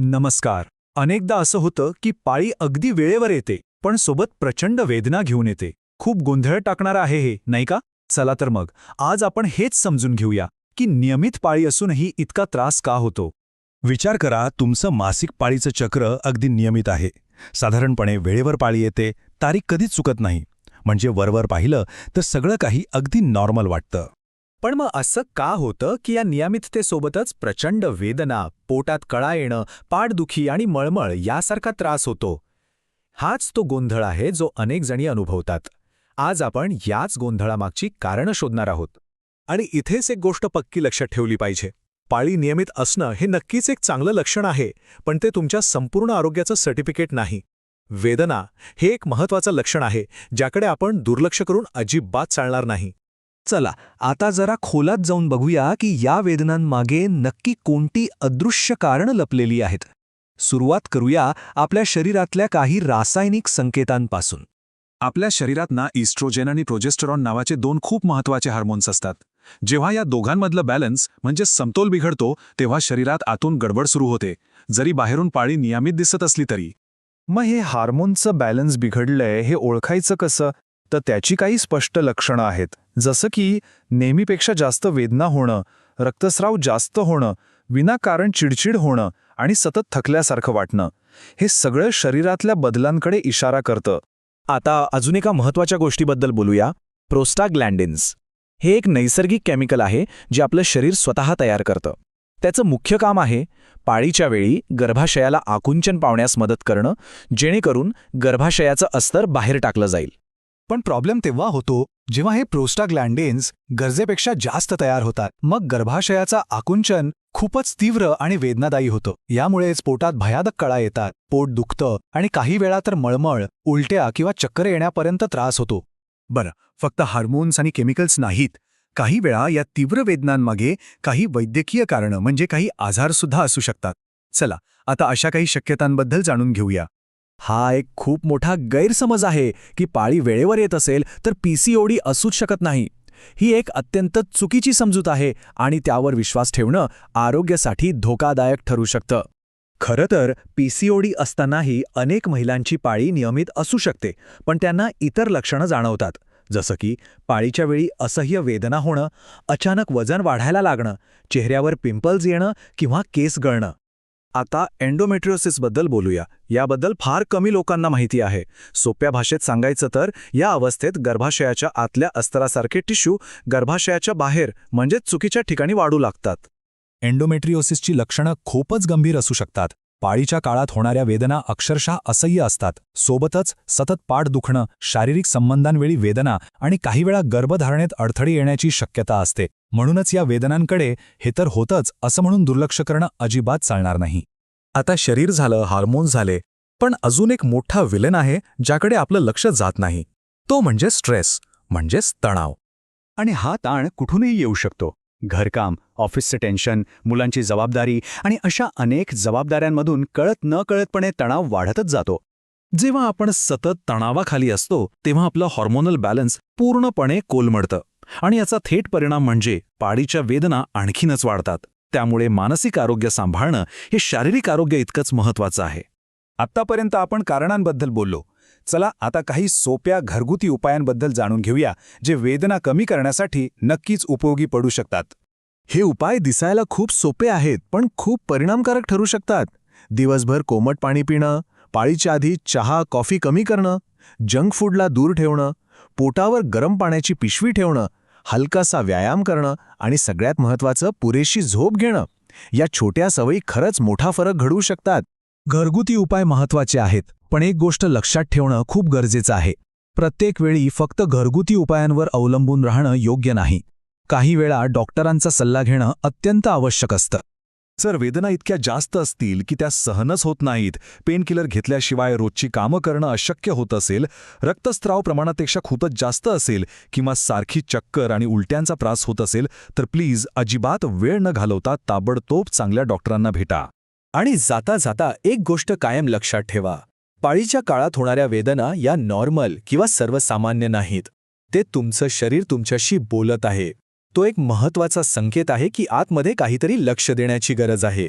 नमस्कार. अनेकदा असं होतं की पाळी अगदी वेळेवर येते, पण सोबत प्रचंड वेदना घेऊन येते. खूप गोंधळ टाकणारं आहे हे, नाही का? चला तर मग आज आपण हेच समजून घेऊया की नियमित पाळी असूनही इतका त्रास का होतो. विचार करा, तुमचं मासिक पाळीचं चक्र अगदी नियमित आहे. साधारणपणे वेळेवर पाळी येते, तारीख कधीच चुकत नाही. म्हणजे वरवर पाहिलं तर सगळं काही अगदी नॉर्मल वाटतं. पण मग असं का होतं की या नियमिततेसोबतच प्रचंड वेदना, पोटात कळा येणं, पाठदुखी आणि मळमळ यासारखा त्रास होतो? हाच तो गोंधळ आहे जो अनेक जणी अनुभवतात. आज आपण याच गोंधळामागची कारणं शोधणार आहोत. आणि इथेच एक गोष्ट पक्की लक्षात ठेवली पाहिजे. पाळी नियमित असणं हे नक्कीच एक चांगलं लक्षण आहे, पण ते तुमच्या संपूर्ण आरोग्याचं सर्टिफिकेट नाही. वेदना हे एक महत्त्वाचं लक्षण आहे, ज्याकडे आपण दुर्लक्ष करून अजिबात चालणार नाही. चला आता जरा खोलात जाऊन बघूया की या वेदनांमागे नक्की कोणती अदृश्य कारणं लपलेली आहेत. सुरुवात करूया आपल्या शरीरातल्या काही रासायनिक संकेतांपासून. आपल्या शरीरात ना इस्ट्रोजेन आणि प्रोजेस्टेरॉन नावाचे दोन खूप महत्त्वाचे हार्मोन्स असतात. जेव्हा या दोघांमधलं बॅलन्स म्हणजे समतोल बिघडतो, तेव्हा शरीरात आतून गडबड सुरू होते, जरी बाहेरून पाळी नियमित दिसत असली तरी. मग हे हार्मोनचं बॅलन्स बिघडलंय हे ओळखायचं कसं? तर त्याची काही स्पष्ट लक्षणं आहेत. जसं की नेहमीपेक्षा जास्त वेदना होणं, रक्तस्राव जास्त होणं, विनाकारण चिडचिड होणं आणि सतत थकल्यासारखं वाटणं. हे सगळं शरीरातल्या बदलांकडे इशारा करतं. आता अजून एका महत्त्वाच्या गोष्टीबद्दल बोलूया, प्रोस्टाग्लॅन्डिन्स. हे एक नैसर्गिक केमिकल आहे जे आपलं शरीर स्वतः तयार करतं. त्याचं मुख्य काम आहे पाळीच्या वेळी गर्भाशयाला आकुंचन पावण्यास मदत करणं, जेणेकरून गर्भाशयाचं अस्तर बाहेर टाकलं जाईल. पण प्रॉब्लेम तेव्हा होतो जेव्हा हे प्रोस्टाग्लॅन्डिन्स गरजेपेक्षा जास्त तयार होतात. मग गर्भाशयाचा आकुंचन खूपच तीव्र आणि वेदनादायी होतं. यामुळेच पोटात भयानक कळा येतात, पोट दुखतं आणि काही वेळा तर मळमळ, उलट्या किंवा चक्कर येण्यापर्यंत त्रास होतो. बरं, फक्त हार्मोन्स आणि केमिकल्स नाहीत. काही वेळा या तीव्र वेदनांमागे काही वैद्यकीय कारणं म्हणजे काही आजारसुद्धा असू शकतात. चला आता अशा काही शक्यतांबद्दल जाणून घेऊया. हा एक खूप मोठा गैरसमज आहे की पाळी वेळेवर येत असेल तर पीसीओडी असूच शकत नाही. ही एक अत्यंत चुकीची समजूत आहे आणि त्यावर विश्वास ठेवणं आरोग्यासाठी धोकादायक ठरू शकतं. खरं तर पीसीओडी असतानाही अनेक महिलांची पाळी नियमित असू शकते, पण त्यांना इतर लक्षणं जाणवतात, जसं की पाळीच्या वेळी असह्य वेदना होणं, अचानक वजन वाढायला लागणं, चेहऱ्यावर पिंपल्स येणं किंवा केस गळणं. आता एंडोमेट्रियोसिसबद्दल बोलूया. याबद्दल फार कमी लोकांना माहिती आहे. सोप्या भाषेत सांगायचं तर या अवस्थेत गर्भाशयाच्या आतल्या अस्तरासारखे टिश्यू गर्भाशयाच्या बाहेर म्हणजे चुकीच्या ठिकाणी वाढू लागतात. एंडोमेट्रियोसिसची लक्षणं खूपच गंभीर असू शकतात. पाळीच्या काळात होणाऱ्या वेदना अक्षरशः असह्य असतात. सोबतच सतत पाठ दुखणं, शारीरिक संबंधांवेळी वेदना आणि काही वेळा गर्भधारणेत अडथळे येण्याची शक्यता असते. म्हणूनच या वेदनांकडे हे तर होतंच असं म्हणून दुर्लक्ष करणं अजिबात चालणार नाही. आता शरीर झालं, हार्मोन्स झाले, पण अजून एक मोठा विलन आहे ज्याकडे आपलं लक्ष जात नाही. तो म्हणजे स्ट्रेस, म्हणजेच तणाव. आणि हा ताण कुठूनही येऊ शकतो. घरकाम, ऑफिसचं टेन्शन, मुलांची जबाबदारी आणि अशा अनेक जबाबदाऱ्यांमधून कळत नकळतपणे तणाव वाढतच जातो. जेव्हा आपण सतत तणावाखाली असतो तेव्हा आपलं हॉर्मोनल बॅलन्स पूर्णपणे कोलमडतं आणि याचा थेट परिणाम म्हणजे पाळीच्या वेदना आणखीनच वाढतात. त्यामुळे मानसिक आरोग्य सांभाळणं हे शारीरिक आरोग्य इतकंच महत्त्वाचं आहे. आत्तापर्यंत आपण कारणांबद्दल बोललो. चला आता काही सोप्या घरगुती उपायांबद्दल जाणून घेऊया, जे वेदना कमी करण्यासाठी नक्कीच उपयोगी पडू शकतात. हे उपाय दिसायला खूप सोपे आहेत, पण खूप परिणामकारक ठरू शकतात. दिवसभर कोमट पाणी पिणं, पाळीच्या आधी चहा, कॉफी कमी करणं, जंक फूडला दूर ठेवणं, पोटावर गरम पाण्याची पिशवी ठेवणं, हलकासा व्यायाम करणं आणि सगळ्यात महत्त्वाचं पुरेशी झोप घेणं. या छोट्या सवयी खरंच मोठा फरक घडवू शकतात. घरगुती उपाय महत्त्वाचे आहेत, पण एक गोष्ट लक्षात ठेवणं खूप गरजेचं आहे. प्रत्येक वेळी फक्त घरगुती उपायांवर अवलंबून राहणं योग्य नाही. काही वेळा डॉक्टरांचा सल्ला घेणं अत्यंत आवश्यक असतं. जर वेदना इतक्या जास्त असतील की त्या सहनच होत नाहीत, पेनकिलर घेतल्याशिवाय रोजची कामं करणं अशक्य होत असेल, रक्तस्राव प्रमाणापेक्षा खूपच जास्त असेल किंवा सारखी चक्कर आणि उलट्यांचा त्रास होत असेल, तर प्लीज अजिबात वेळ न घालवता ताबडतोब चांगल्या डॉक्टरांना भेटा. आणि जाता जाता एक गोष्ट कायम लक्षात ठेवा, पाळीच्या काळात होणाऱ्या वेदना या नॉर्मल किंवा सर्वसामान्य नाहीत. ते तुमचं शरीर तुमच्याशी बोलत आहे. तो एक महत्त्वाचा संकेत आहे की आतमध्ये काहीतरी लक्ष देण्याची गरज आहे.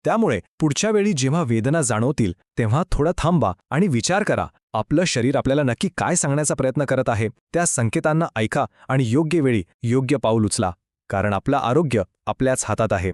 त्यामुळे पुढच्या वेळी जेव्हा वेदना जाणवतील तेव्हा थोडं थांबा आणि विचार करा, आपलं शरीर आपल्याला नक्की काय सांगण्याचा प्रयत्न करत आहे. त्या संकेतांना ऐका आणि योग्य वेळी योग्य पाऊल उचला, कारण आपलं आरोग्य आपल्याच हातात आहे.